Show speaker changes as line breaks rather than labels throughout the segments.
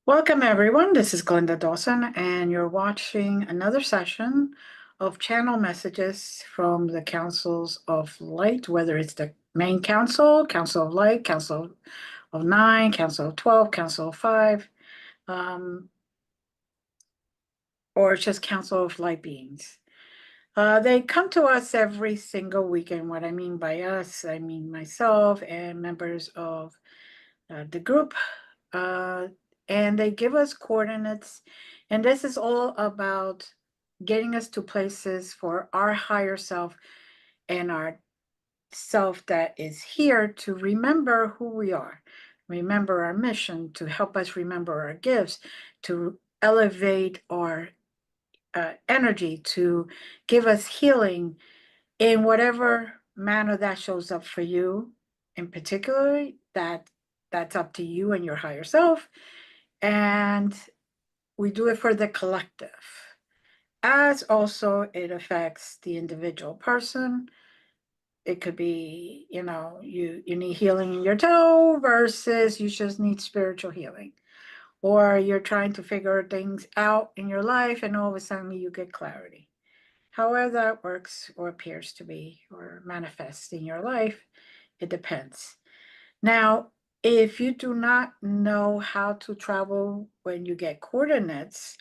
Welcome, everyone. This is Glenda Dawson, and you're watching another session of channel messages from the Councils of Light, whether it's the main council, Council of Light, Council of 9, Council of 12, Council of 5, or it's just Council of Light beings. They come to us every single weekend. What I mean by us, I mean myself and members of the group. And they give us coordinates. And this is all about getting us to places for our higher self and our self that is here to remember who we are, remember our mission, to help us remember our gifts, to elevate our energy, to give us healing in whatever manner that shows up for you. In particular, that's up to you and your higher self. And we do it for the collective, as also it affects the individual person. It could be, you need healing in your toe versus you just need spiritual healing. Or you're trying to figure things out in your life and all of a sudden you get clarity. However that works or appears to be or manifests in your life, it depends. Now, if you do not know how to travel when you get coordinates,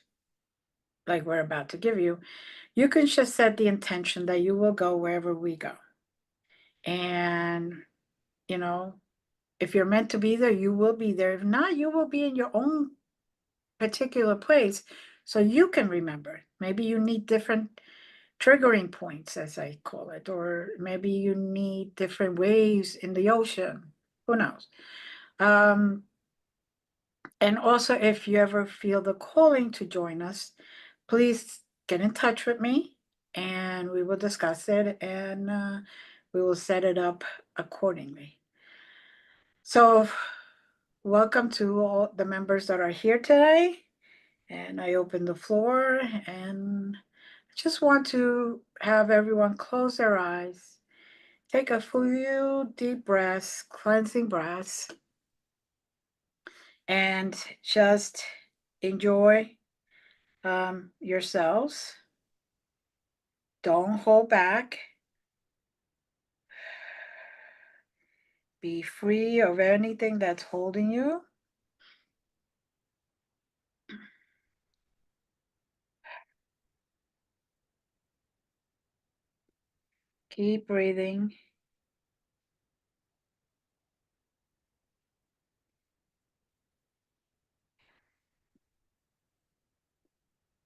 like we're about to give you, you can just set the intention that you will go wherever we go. And, if you're meant to be there, you will be there. If not, you will be in your own particular place so you can remember. Maybe you need different triggering points, as I call it, or maybe you need different waves in the ocean. Who knows? And also, if you ever feel the calling to join us, please get in touch with me and we will discuss it and we will set it up accordingly. So, welcome to all the members that are here today. And I open the floor and I just want to have everyone close their eyes, take a few deep breaths, cleansing breaths, and just enjoy yourselves. Don't hold back. Be free of anything that's holding you. Keep breathing.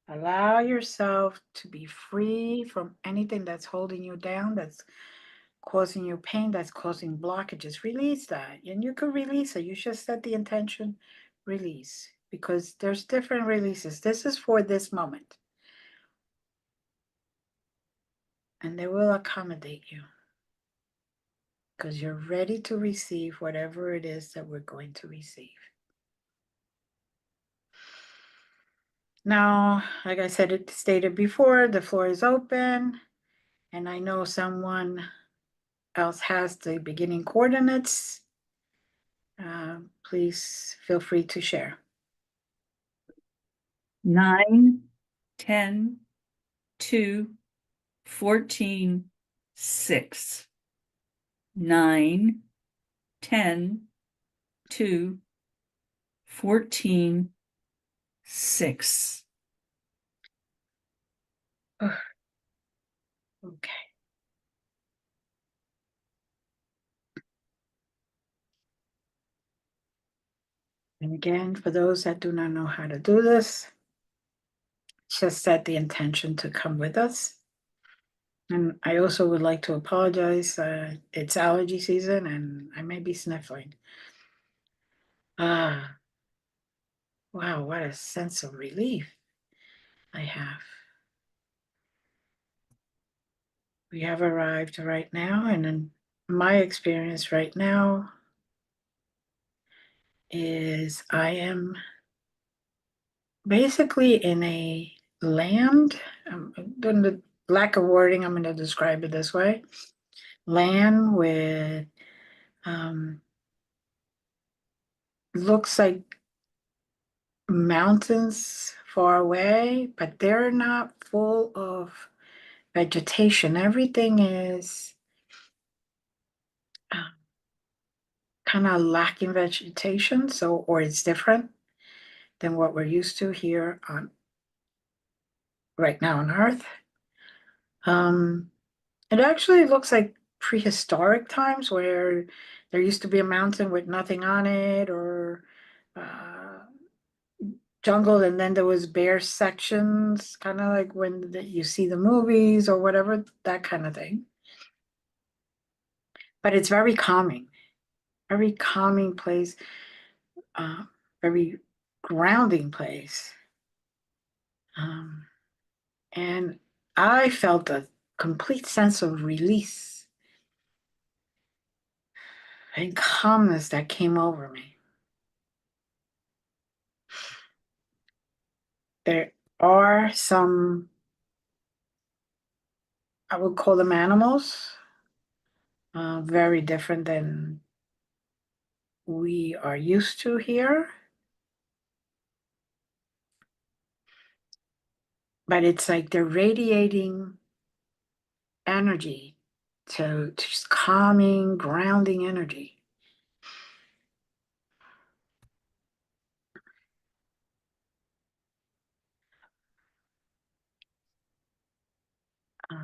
Allow yourself to be free from anything that's holding you down, that's causing you pain, that's causing blockages. Release that. And you could release it. You just set the intention, release. Because there's different releases. This is for this moment. And they will accommodate you. Because you're ready to receive whatever it is that we're going to receive. Now, like I said, it stated before, the floor is open. And I know someone else has the beginning coordinates. Please feel free to share.
9, 10, 2, 14, 6. 9, 10, 2, 14, 6.
Okay. And again, for those that do not know how to do this, just set the intention to come with us. And I also would like to apologize. It's allergy season and I may be sniffling. Ah, wow, what a sense of relief I have. We have arrived right now, and in my experience right now is I am basically in a land. Doing the lack of wording, I'm going to describe it this way: land with um, looks like mountains far away, but they're not full of vegetation. Everything is kind of lacking vegetation, so or it's different than what we're used to here on right now on Earth. Um, it actually looks like prehistoric times where there used to be a mountain with nothing on it, or uh, jungle, and then there was bare sections, kind of like when you see the movies or whatever, that kind of thing. But it's very calming place, uh, very grounding place. Um, and I felt a complete sense of release and calmness that came over me. There are some, I would call them animals, very different than we are used to here. But it's like they're radiating energy to just calming, grounding energy. Uh,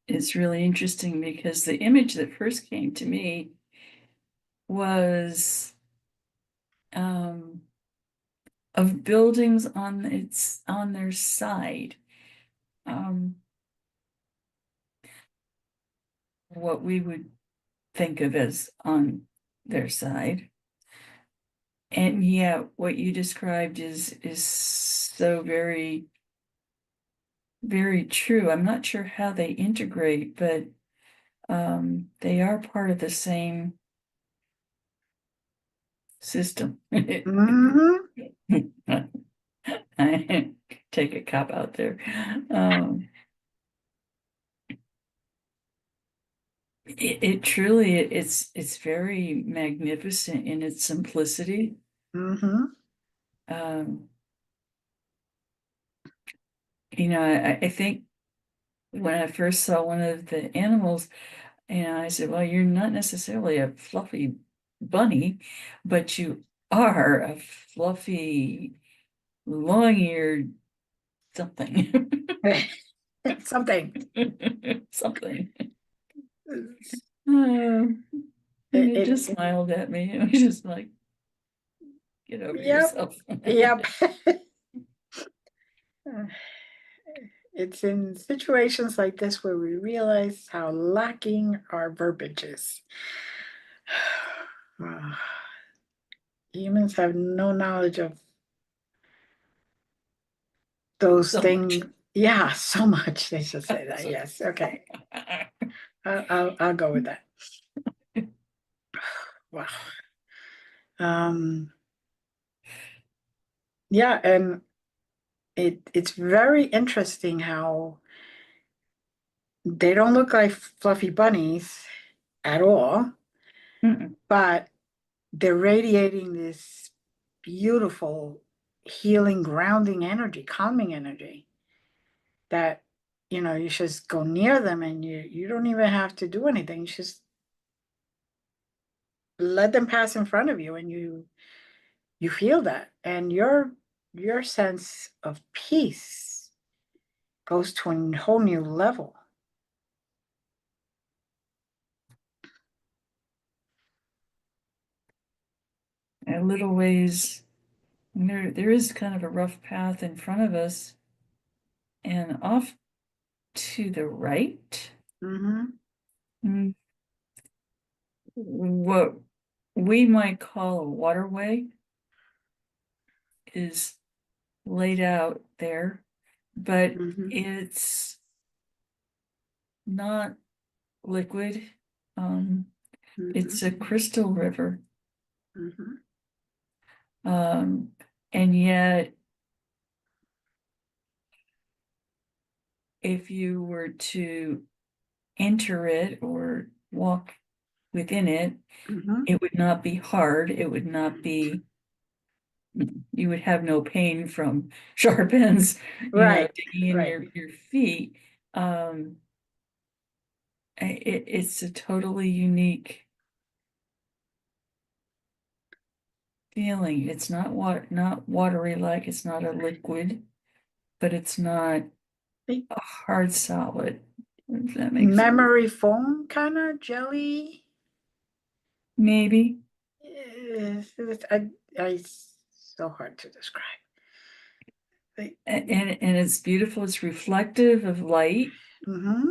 It's really interesting because the image that first came to me was of buildings on their side. What we would think of as on their side. And yeah, what you described is so very, very true. I'm not sure how they integrate, but they are part of the same system.
mhm.
I take a cop out there. It truly it's very magnificent in its simplicity.
Mhm.
Um, I think when I first saw one of the animals, and I said, well, you're not necessarily a fluffy bunny, but you are a fluffy, long-eared something.
Something.
Something.
It,
And it
it,
just smiled at me. It was just like, get over
yep.
yourself.
Yep. It's in situations like this where we realize how lacking our verbiage is. Humans have no knowledge of those
So much.
things. Yeah, so much. They should say that.
So-
Yes. Okay. I'll go with that. Wow. Um, yeah, and it's very interesting how they don't look like fluffy bunnies at all,
Mm-mm.
but they're radiating this beautiful healing, grounding energy, calming energy that you just go near them and you don't even have to do anything. You just let them pass in front of you and you feel that. And your sense of peace goes to a whole new level.
a little ways, and there is kind of a rough path in front of us, and off to the right,
Mm-hmm.
what we might call a waterway is laid out there, but
Mm-hmm.
it's not liquid. It's a
Mm-hmm.
crystal river.
Mm-hmm.
And yet, if you were to enter it or walk within it,
Mm-hmm.
it would not be hard. It would not be, you would have no pain from sharp ends,
Right.
digging in
Right.
your feet. It's a totally unique feeling. It's not watery, like it's not a liquid, but it's not
Like
a hard solid, if that makes sense.
memory foam kind of jelly.
Maybe.
It's so hard to describe. Like,
And it's beautiful. It's reflective of light.
mm-hmm.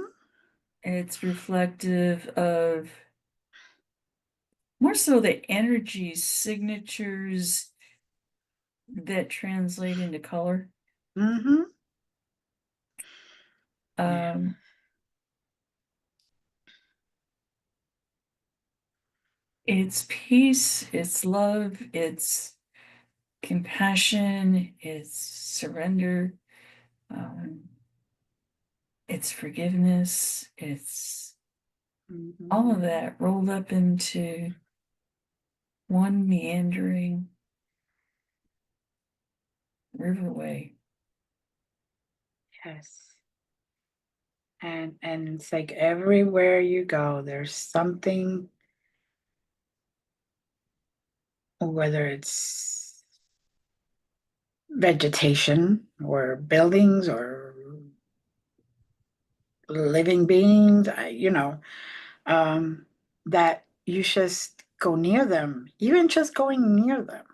It's reflective of more so the energy signatures that translate into color.
Mm-hmm. Yeah.
Um, it's peace, it's love, it's compassion, it's surrender, um, it's forgiveness, it's
Mm-hmm.
all of that rolled up into one meandering riverway.
Yes. And it's like everywhere you go, there's something, whether it's vegetation or buildings or living beings, that you just go near them, even just going near them.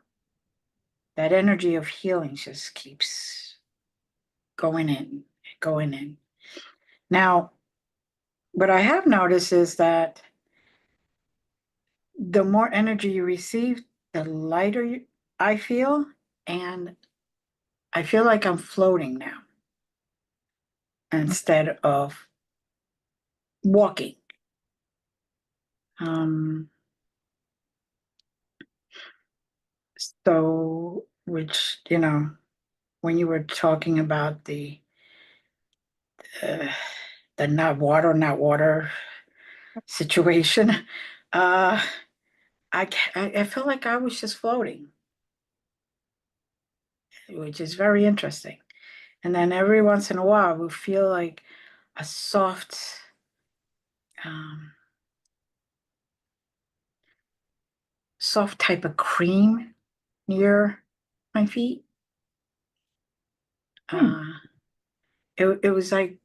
That energy of healing just keeps going in, going in. Now, what I have noticed is that the more energy you receive, the lighter I feel, and I feel like I'm floating now instead of walking. Um, so, which, when you were talking about uh, the not water situation, uh, I felt like I was just floating, which is very interesting. And then every once in a while, we feel like a um, soft type of cream near my feet.
Hmm.
Uh, it was uh, like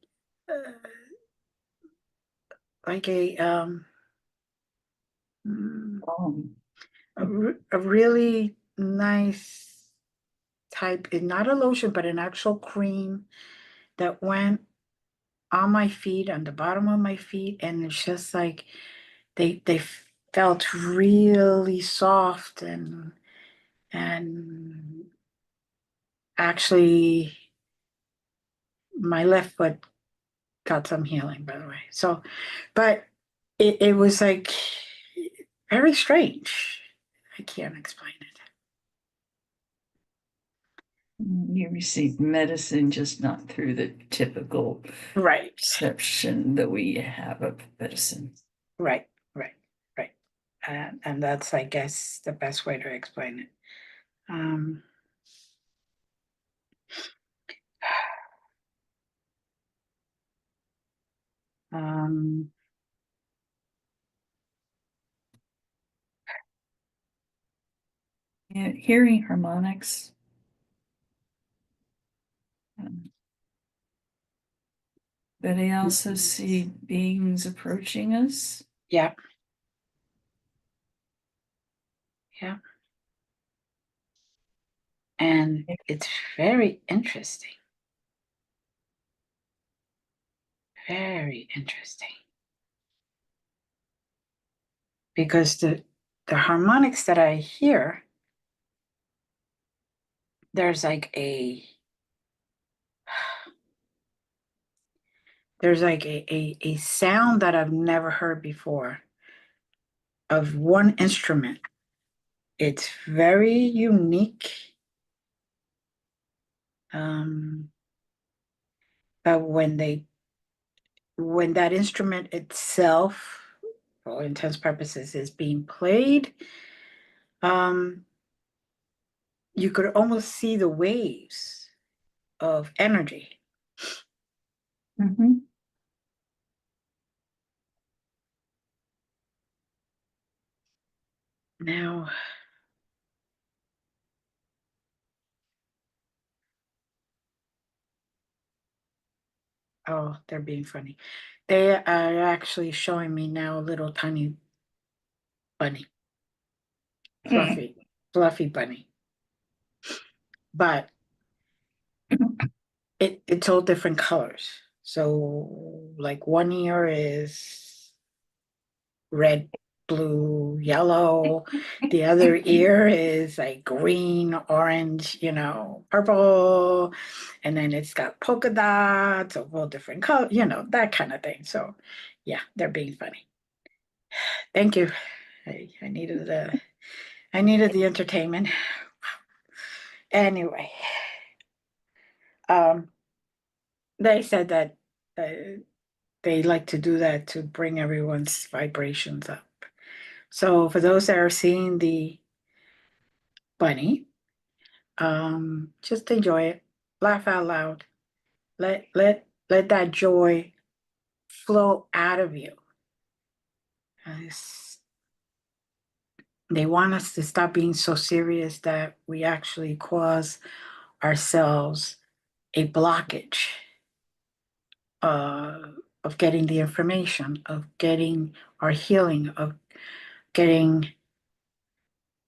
mm,
Um,
a really nice type, not a lotion, but an actual cream that went on my feet, on the bottom of my feet, and it's just like they felt really soft and actually my left foot got some healing, by the way. So, but it was like very strange. I can't explain it.
you receive medicine, just not through the typical
Right,
perception that we have of medicine.
right, right, right. And that's, I guess, the best way to explain it. Um, um,
Yeah, hearing harmonics, um, but I also see beings approaching us.
yeah, yeah. And it's very interesting. Very interesting. Because the harmonics that I hear, there's like a a sound that I've never heard before of one instrument. It's very unique. But when that instrument itself, for all intents purposes, is being played, um, you could almost see the waves of energy.
Mm-hmm.
Now, oh, they're being funny. They are actually showing me now a little tiny bunny, fluffy bunny. But it's all different colors. So like one ear is red, blue, yellow. The other ear is like green, orange, purple. And then it's got polka dots of all different colors, that kind of thing. So yeah, they're being funny. Thank you. I needed the entertainment. Anyway, um, they said that they like to do that to bring everyone's vibrations up. So for those that are seeing the bunny, just enjoy it, laugh out loud, let that joy flow out of you. They want us to stop being so serious that we actually cause ourselves a blockage uh, of getting the information, of getting our healing, of getting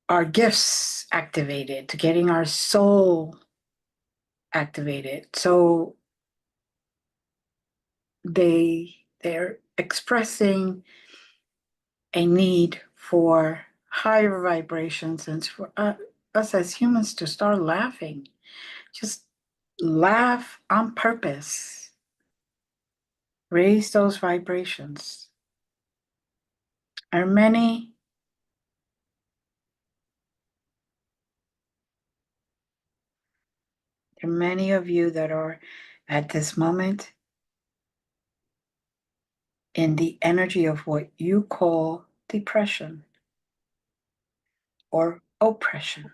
our gifts activated, to getting our soul activated. So they're expressing a need for higher vibrations and for us as humans to start laughing. Just laugh on purpose. Raise those vibrations. Are there are many of you that are at this moment in the energy of what you call depression or oppression.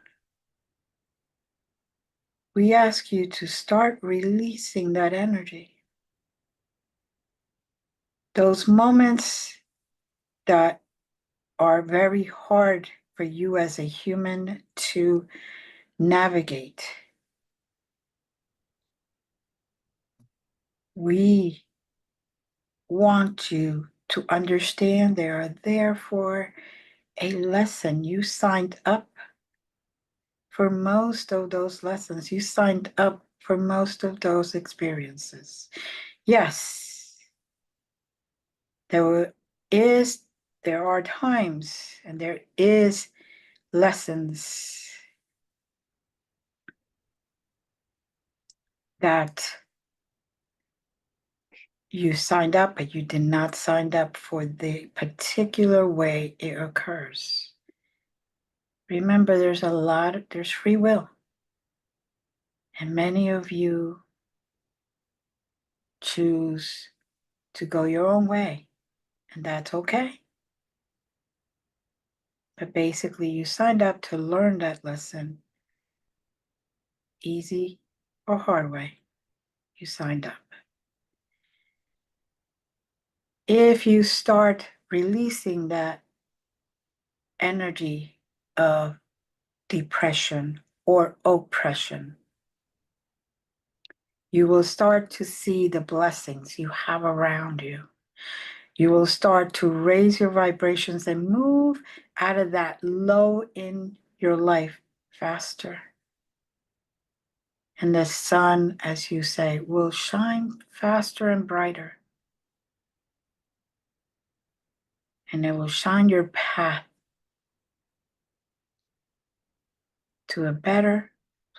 We ask you to start releasing that energy. Those moments that are very hard for you as a human to navigate. We want you to understand they are there for a lesson. You signed up for most of those lessons. You signed up for most of those experiences. Yes, there there are times and there is lessons that you signed up, but you did not sign up for the particular way it occurs. Remember, there's free will. And many of you choose to go your own way, and that's okay. But basically, you signed up to learn that lesson, easy or hard way. You signed up. If you start releasing that energy of depression or oppression, you will start to see the blessings you have around you. You will start to raise your vibrations and move out of that low in your life faster. And the sun, as you say, will shine faster and brighter. And it will shine your path to a better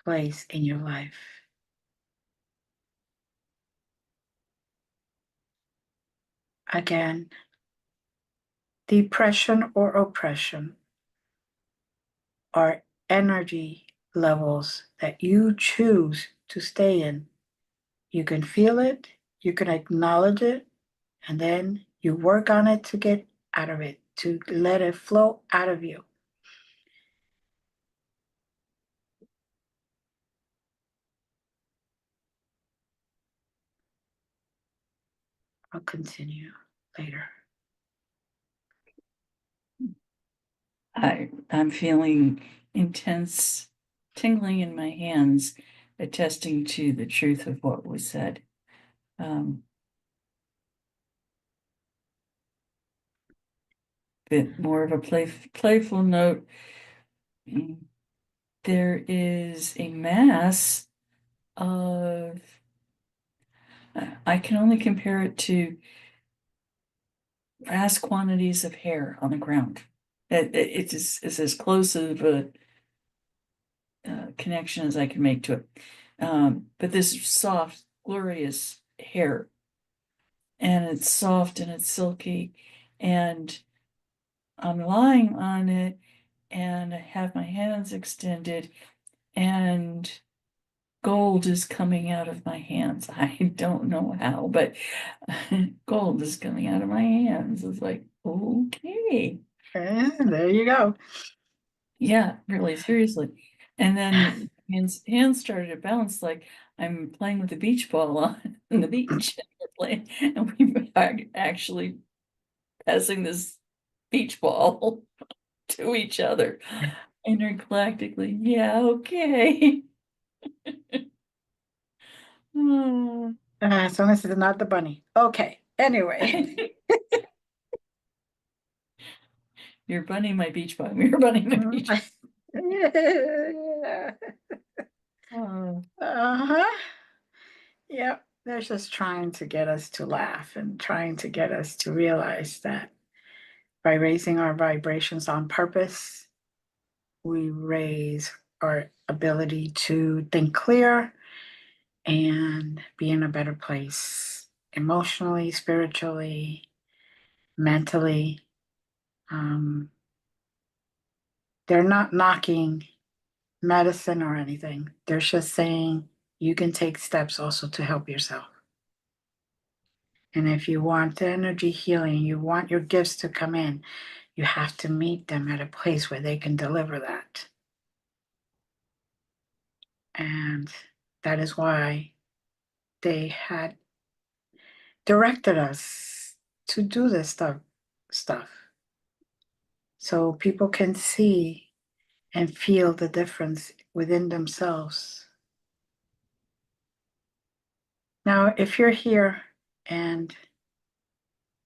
place in your life. Again, depression or oppression are energy levels that you choose to stay in. You can feel it, you can acknowledge it, and then you work on it to get out of it, to let it flow out of you. I'll continue later.
I'm feeling intense tingling in my hands, attesting to the truth of what was said. Bit more of a playful note. There is a mass of, I can only compare it to vast quantities of hair on the ground. It's as close of a connection as I can make to it. But this soft, glorious hair, and it's soft and it's silky, and I'm lying on it, and I have my hands extended, and gold is coming out of my hands. I don't know how, but gold is coming out of my hands. It's like, okay.
And there you go.
Yeah, really, seriously. And then hands started to bounce like I'm playing with a beach ball on the beach. We're playing, and we are actually passing this beach ball to each other intergalactically. Yeah, okay. Hmm.
As long as it's not the bunny. Okay. Anyway.
Your bunny, my beach bum. Your bunny, my beach.
Yeah.
Oh,
Uh-huh. Yep. They're just trying to get us to laugh and trying to get us to realize that by raising our vibrations on purpose, we raise our ability to think clear and be in a better place emotionally, spiritually, mentally. Um, they're not knocking medicine or anything. They're just saying you can take steps also to help yourself. And if you want the energy healing, you want your gifts to come in, you have to meet them at a place where they can deliver that. And that is why they had directed us to do this stuff so people can see and feel the difference within themselves. Now, if you're here and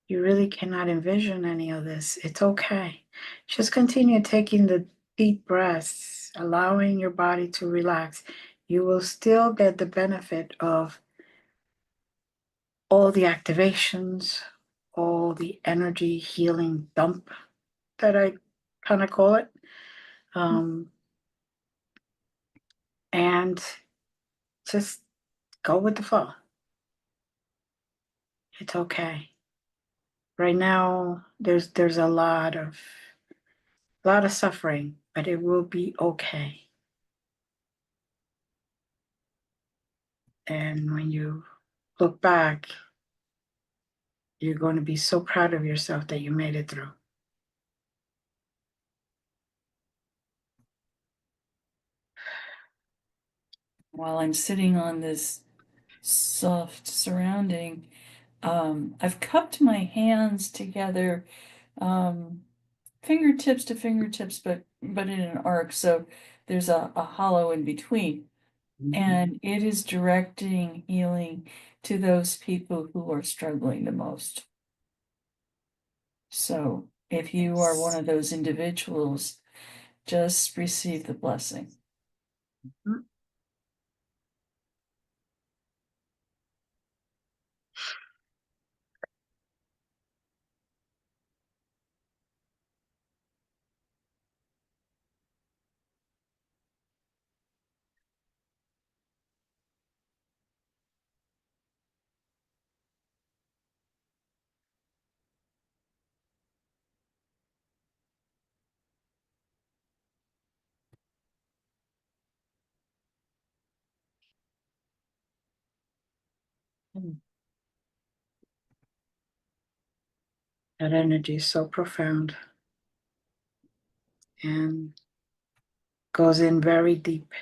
you really cannot envision any of this, it's okay. Just continue taking the deep breaths, allowing your body to relax. You will still get the benefit of all the activations, all the energy healing dump that I kind of call it. And just go with the flow. It's okay. Right now, there's a lot of suffering, but it will be okay. And when you look back, you're going to be so proud of yourself that you made it through.
while I'm sitting on this soft surrounding, I've cupped my hands together, fingertips to fingertips, but in an arc, so there's a hollow in between. And it is directing healing to those people who are struggling the most. So if you are one of those individuals, just receive the blessing.
That energy is so profound and goes in very deep.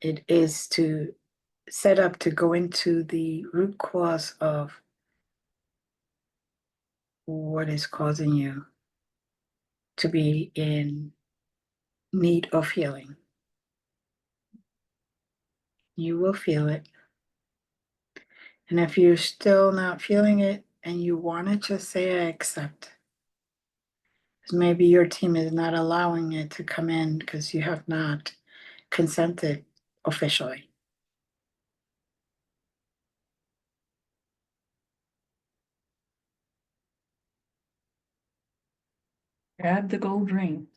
It is to set up to go into the root cause of what is causing you to be in need of healing. You will feel it. And if you're still not feeling it and you want to just say, I accept. Because maybe your team is not allowing it to come in because you have not consented officially.
Grab the gold ring.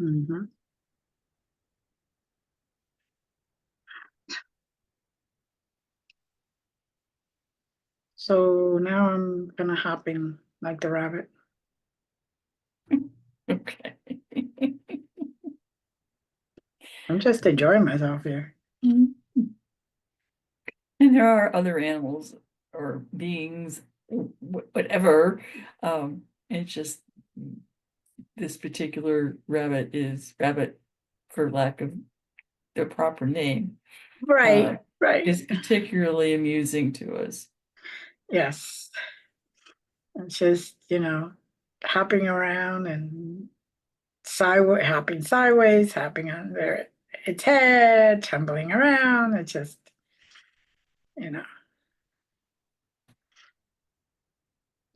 Mm-hmm. So now I'm gonna hop in like the rabbit.
Okay.
I'm just enjoying myself here.
And there are other animals or beings, whatever. It's just this particular rabbit is rabbit, for lack of the proper name,
Right, right.
is particularly amusing to us.
Yes. It's just, hopping around and sideways, hopping sideways, hopping on its head, tumbling around. It's just, you know,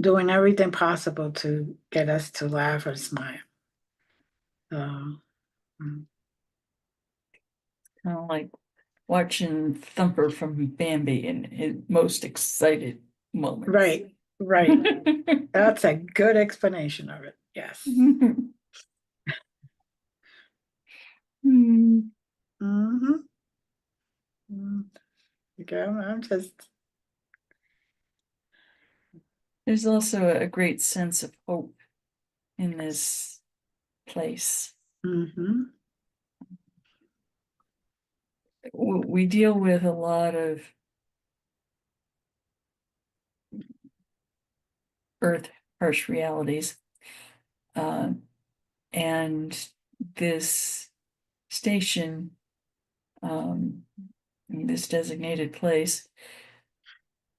doing everything possible to get us to laugh or smile. So, mm,
Kind of like watching Thumper from Bambi in his most excited moments.
right, right. That's a good explanation of it. Yes.
Hmm.
Mm-hmm. Okay, I'm just.
There's also a great sense of hope in this place.
Mm-hmm.
We deal with a lot of earth harsh realities. And this station, this designated place,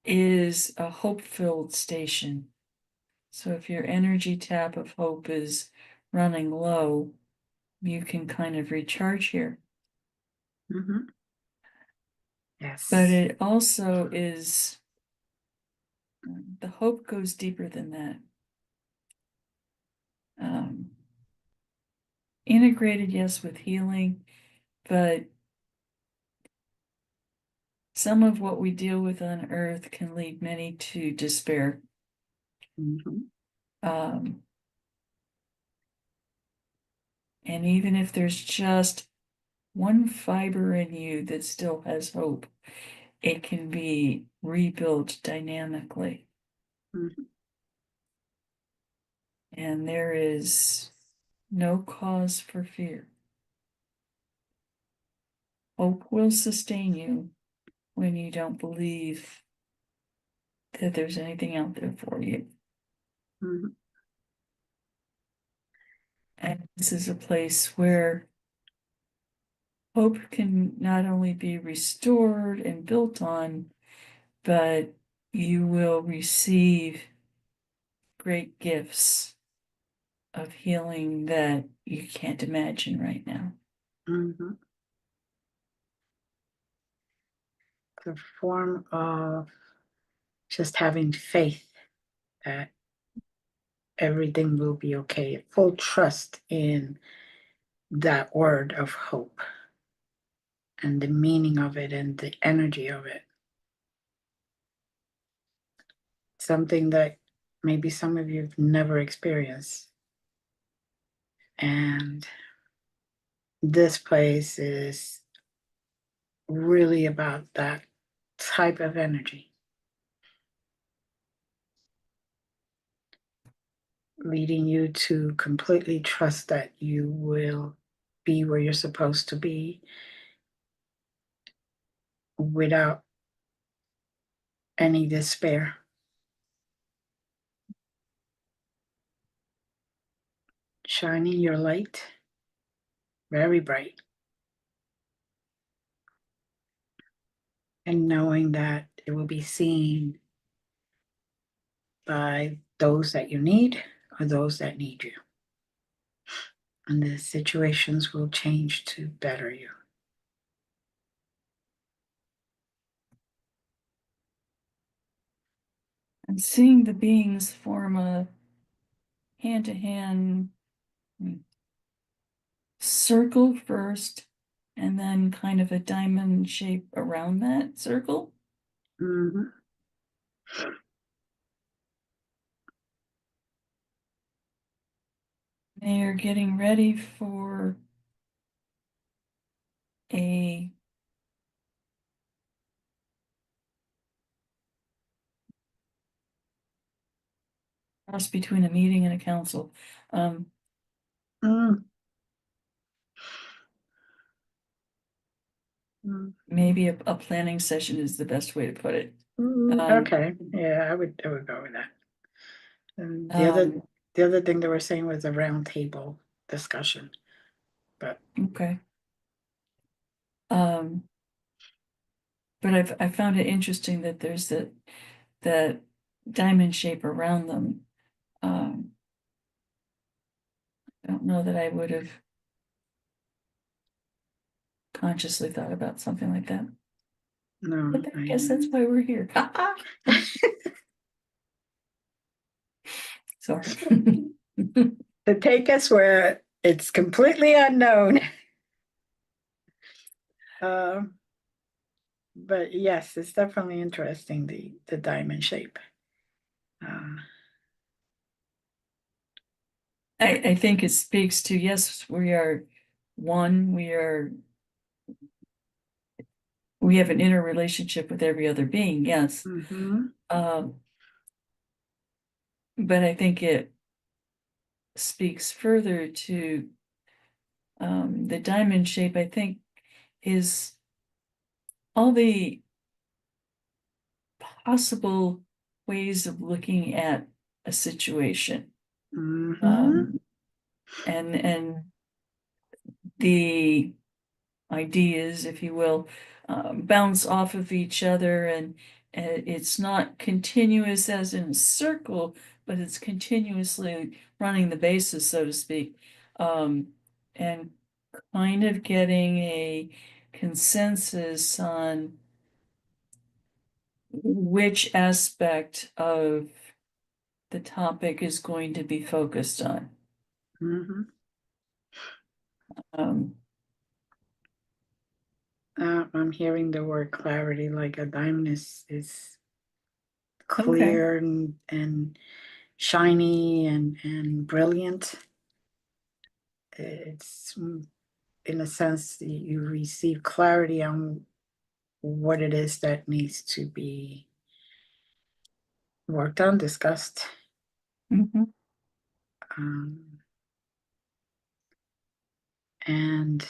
is a hope-filled station. So if your energy tap of hope is running low, you can kind of recharge here.
Mm-hmm. Yes.
But it also is, the hope goes deeper than that. Integrated, yes, with healing, but some of what we deal with on earth can lead many to despair.
Mm-hmm.
And even if there's just one fiber in you that still has hope, it can be rebuilt dynamically.
Mm-hmm.
And there is no cause for fear. Hope will sustain you when you don't believe that there's anything out there for you.
Mm-hmm.
And this is a place where hope can not only be restored and built on, but you will receive great gifts of healing that you can't imagine right now.
Mm-hmm. The form of just having faith that everything will be okay, full trust in that word of hope and the meaning of it and the energy of it. Something that maybe some of you have never experienced. And this place is really about that type of energy, leading you to completely trust that you will be where you're supposed to be without any despair. Shining your light very bright. And knowing that it will be seen by those that you need or those that need you. And the situations will change to better you.
And seeing the beings form a hand-to-hand circle first, and then kind of a diamond shape around that circle.
Mm-hmm.
They are getting ready for a cross between a meeting and a council.
Mm. Mm.
Maybe a planning session is the best way to put it.
Okay, yeah, I would go with that. And the other thing they were saying was a round table discussion, but
Okay. But I found it interesting that there's that diamond shape around them. I don't know that I would have consciously thought about something like that.
no,
But I guess that's why we're here. Sorry.
to take us where it's completely unknown. But yes, it's definitely interesting, the diamond shape.
I think it speaks to, yes, we are one, we have an interrelationship with every other being, yes.
Mhm.
But I think it speaks further to the diamond shape, I think, is all the possible ways of looking at a situation.
Mhm.
And the ideas, if you will, bounce off of each other, and it's not continuous as in a circle, but it's continuously running the bases, so to speak, and kind of getting a consensus on which aspect of the topic is going to be focused on.
Mhm.
Um,
I'm hearing the word clarity, like a diamond is
okay.
clear and shiny and brilliant. It's in a sense you receive clarity on what it is that needs to be worked on, discussed.
Mhm.
And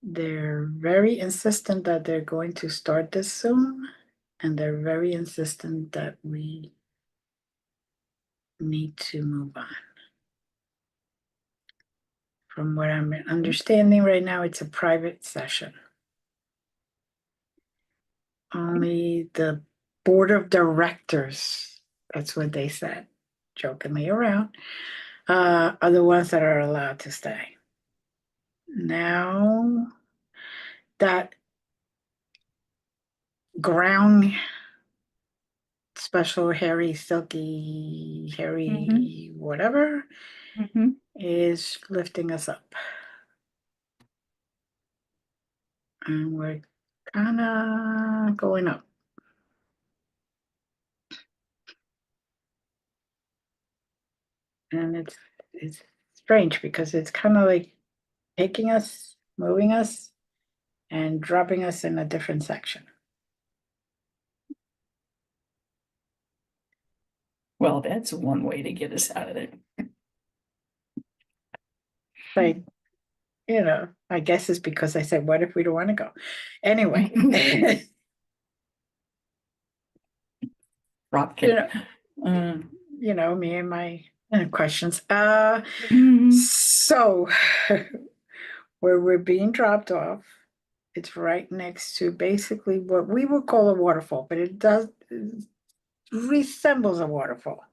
they're very insistent that they're going to start this soon, and they're very insistent that we need to move on. From what I'm understanding right now, it's a private session. Only the board of directors, that's what they said, jokingly around, are the ones that are allowed to stay. Now that ground special hairy, silky, hairy, whatever, is lifting us up. And we're kind of going up. And it's strange because it's kind of like taking us, moving us, and dropping us in a different section.
Well, that's one way to get us out of it.
Like You know, I guess it's because I said, what if we don't want to go? Anyway, you
Dropkick.
know, me and my questions.
Mhm.
So where we're being dropped off, it's right next to basically what we would call a waterfall, but it resembles a waterfall.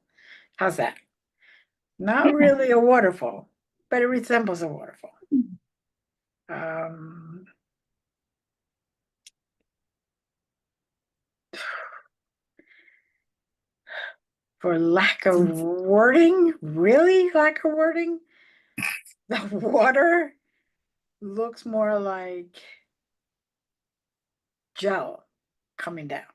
How's that? Not
Yeah.
really a waterfall, but it resembles a waterfall. Um, for lack of wording, really lack of wording, the water looks more like gel coming down.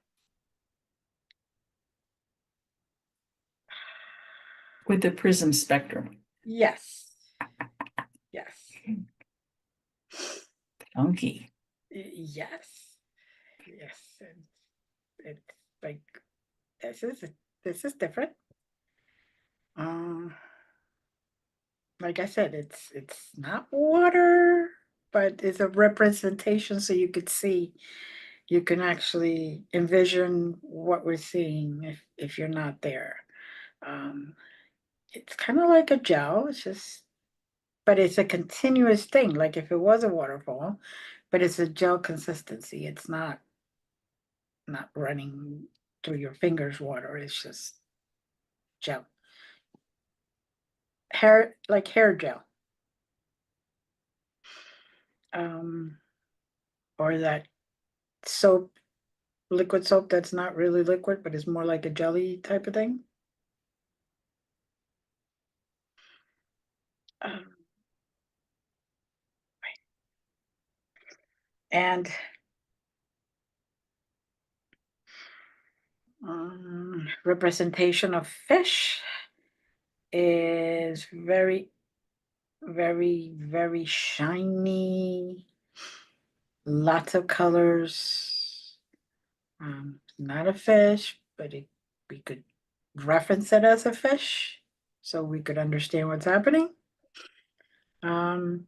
With the prism spectrum.
Yes. Yes.
Funky.
Yes. Yes. And it's like this is this is different. Um, like I said, it's not water, but it's a representation so you could see, you can actually envision what we're seeing if you're not there. Um, it's kind of like a gel, it's just, but it's a continuous thing, like if it was a waterfall, but it's a gel consistency. It's not running through your fingers water, it's just gel. Hair, like hair gel. Um, or that soap, liquid soap that's not really liquid, but is more like a jelly type of thing. Um, and representation of fish is very, very, very shiny, lots of colors. Not a fish, but we could reference it as a fish so we could understand what's happening. Um,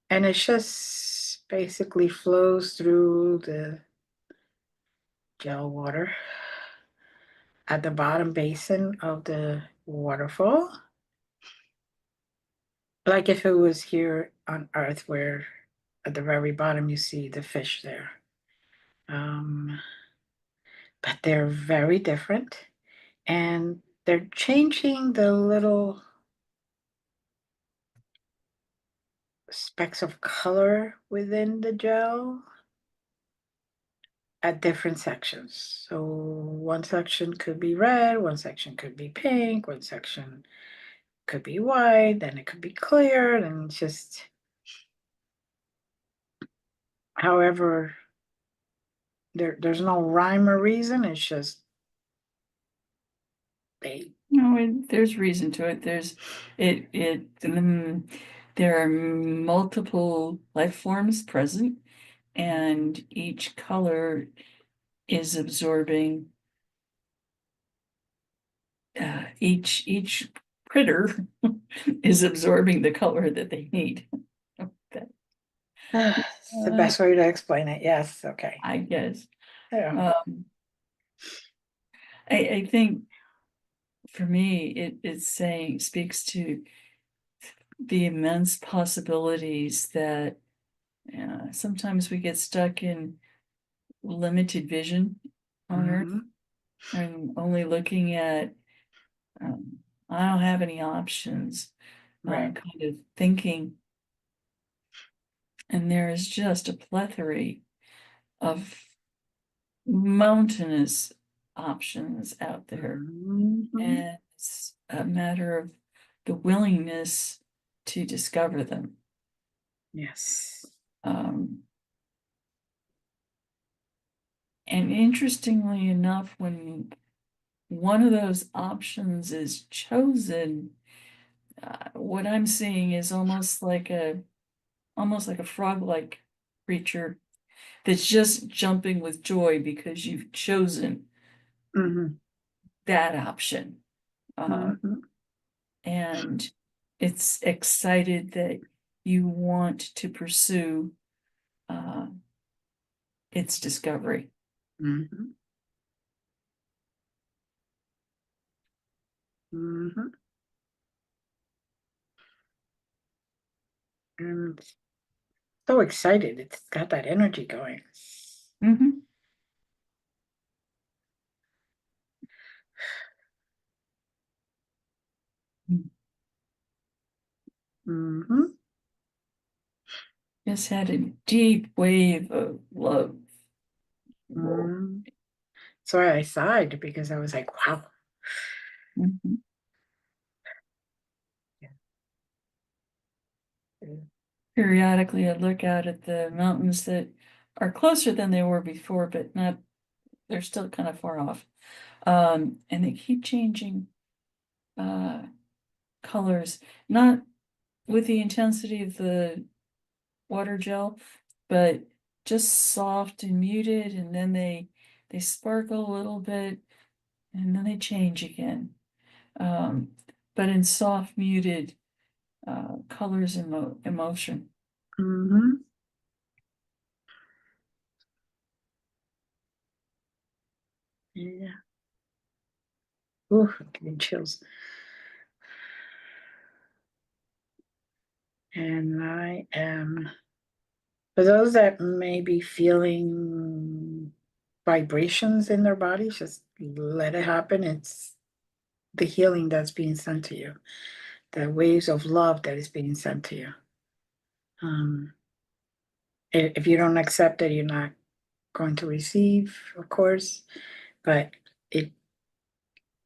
and it just basically flows through the gel water at the bottom basin of the waterfall. Like if it was here on Earth, where at the very bottom you see the fish there. Um, but they're very different, and they're changing the little specks of color within the gel at different sections. So one section could be red, one section could be pink, one section could be white, then it could be clear, and just however, there's no rhyme or reason. It's just they.
No, there's reason to it. There are multiple life forms present, and each color is absorbing, each critter is absorbing the color that they need. Okay.
It's the best way to explain it. Yes. Okay.
I guess.
Yeah.
Um, I think for me, it's saying, speaks to the immense possibilities that sometimes we get stuck in limited vision on Earth
Mhm.
and only looking at, um, I don't have any options,
Right.
kind of thinking. And there is just a plethora of mountainous options out there.
Mhm.
And it's a matter of the willingness to discover them.
Yes.
Um, and interestingly enough, when one of those options is chosen, what I'm seeing is almost like a frog-like creature that's just jumping with joy because you've chosen
Mhm.
that option.
Mhm.
And it's excited that you want to pursue its discovery.
Mm-hmm. Mm-hmm. And so excited. It's got that energy going.
Mm-hmm.
Mm-hmm.
Just had a deep wave of love.
Mm-hmm. So I sighed because I was like, wow.
Mm-hmm. Periodically, I look out at the mountains that are closer than they were before, but not, they're still kind of far off. And they keep changing colors, not with the intensity of the water gel, but just soft and muted, and then they sparkle a little bit, and then they change again. But in soft, muted colors and emotion.
Mm-hmm. Yeah. Ooh, getting chills. And I am, for those that may be feeling vibrations in their bodies, just let it happen. It's the healing that's being sent to you, the waves of love that is being sent to you. Um, if you don't accept it, you're not going to receive, of course, but it,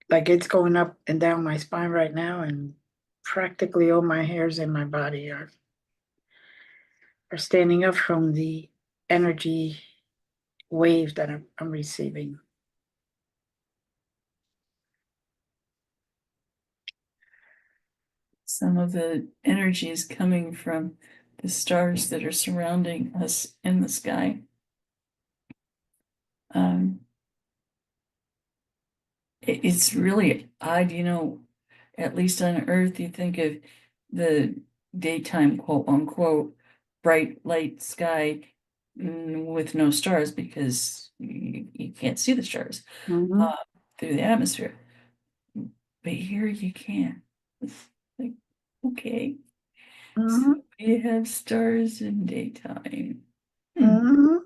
like, it's going up and down my spine right now, and practically all my hairs in my body are standing up from the energy wave that I'm receiving.
Some of the energy is coming from the stars that are surrounding us in the sky. Um, it's really odd, at least on Earth, you think of the daytime, quote unquote, bright light sky with no stars because you can't see the stars
Mm-hmm.
through the atmosphere. But here you can. It's like, okay, so
Mm-hmm.
you have stars in daytime. Hmm.
Mm-hmm.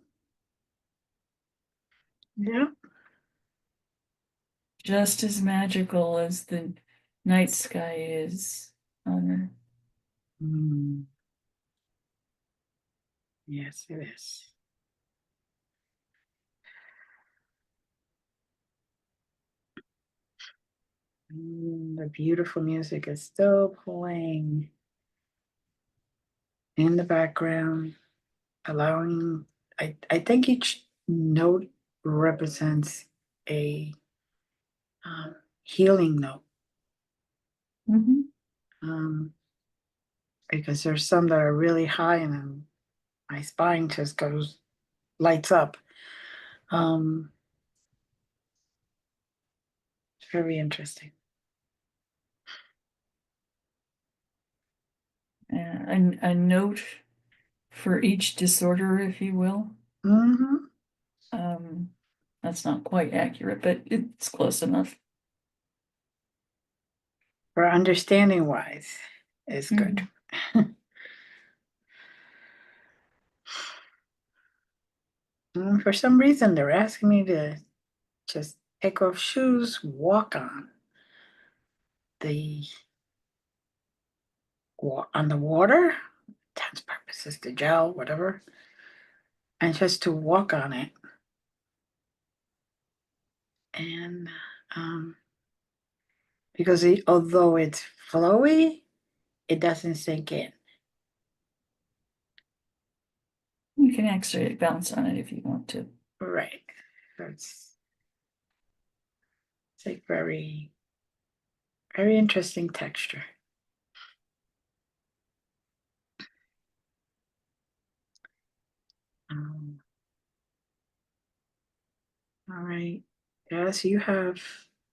Yeah.
Just as magical as the night sky is on Earth.
Mm. Yes, it is. The beautiful music is still playing in the background, allowing, I think each note represents a healing note.
Mhm.
Um, because there's some that are really high and then my spine just goes, lights up. Um, it's very interesting.
A note for each disorder, if you will.
Hmm.
Um, that's not quite accurate, but it's close enough.
For understanding wise is good.
Mhm.
For some reason, they're asking me to just take off shoes, walk the on the water, intents purposes, the gel, whatever, and just to walk on it. And because although it's flowy, it doesn't sink in.
You can actually bounce on it if you want to.
Right. So it's like very, very interesting texture. Um, all right. Yes, you have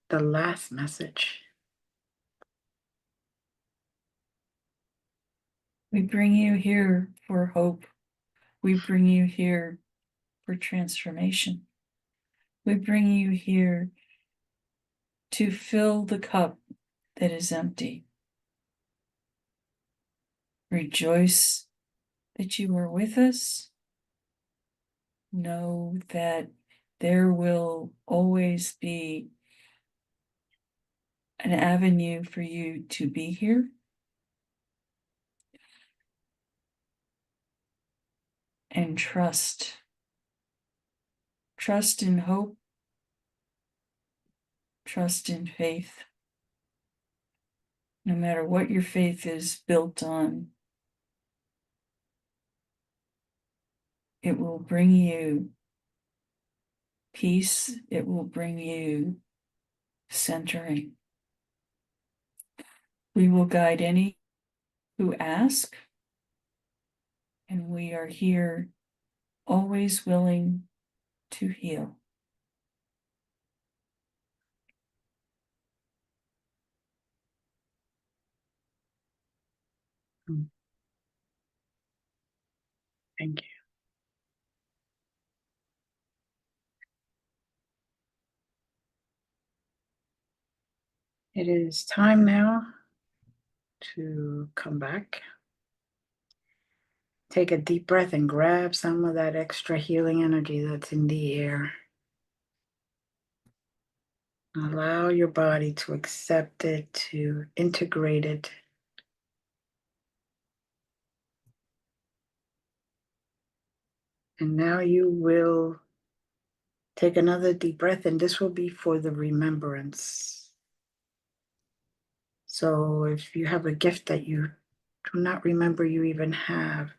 the last message.
We bring you here for hope. We bring you here for transformation. We bring you here to fill the cup that is empty. Rejoice that you are with us. Know that there will always be an avenue for you to be here. And trust. Trust in hope. Trust in faith. No matter what your faith is built on, it will bring you peace. It will bring you centering. We will guide any who ask, and we are here always willing to heal.
Thank you. It is time now to come back. Take a deep breath and grab some of that extra healing energy that's in the air. Allow your body to accept it, to integrate it. And now you will take another deep breath, and this will be for the remembrance. So if you have a gift that you do not remember you even have,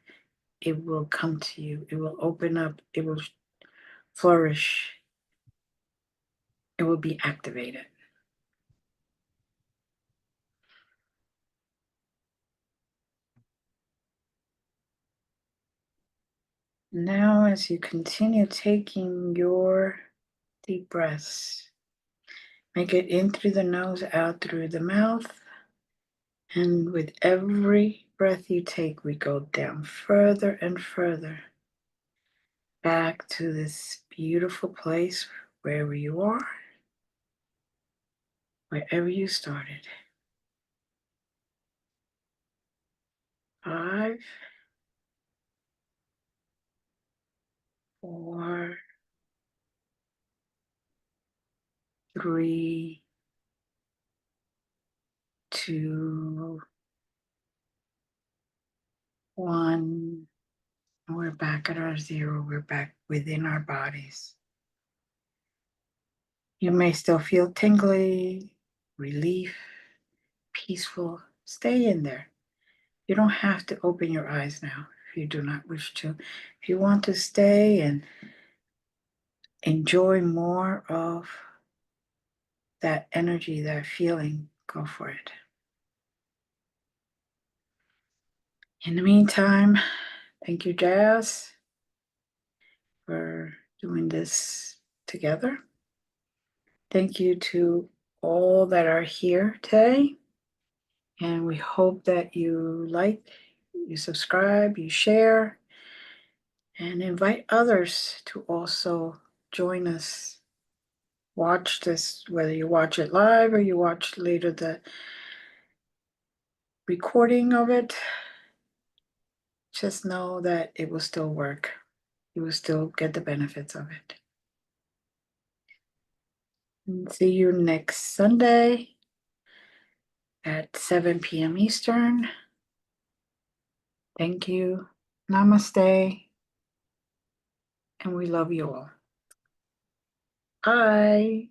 it will come to you. It will open up. It will flourish. It will be activated. Now, as you continue taking your deep breaths, make it in through the nose, out through the mouth. And with every breath you take, we go down further and further back to this beautiful place wherever you are, wherever you started. 5, 4, 3, 2, 1. And we're back at our 0. We're back within our bodies. You may still feel tingly, relief, peaceful. Stay in there. You don't have to open your eyes now if you do not wish to. If you want to stay and enjoy more of that energy, that feeling, go for it. In the meantime, thank you, Jazz, for doing this together. Thank you to all that are here today. And we hope that you like, you subscribe, you share, and invite others to also join us. Watch this, whether you watch it live or you watch later the recording of it. Just know that it will still work. You will still get the benefits of it. And see you next Sunday at 7 p.m. Eastern. Thank you. Namaste. And we love you all. Bye.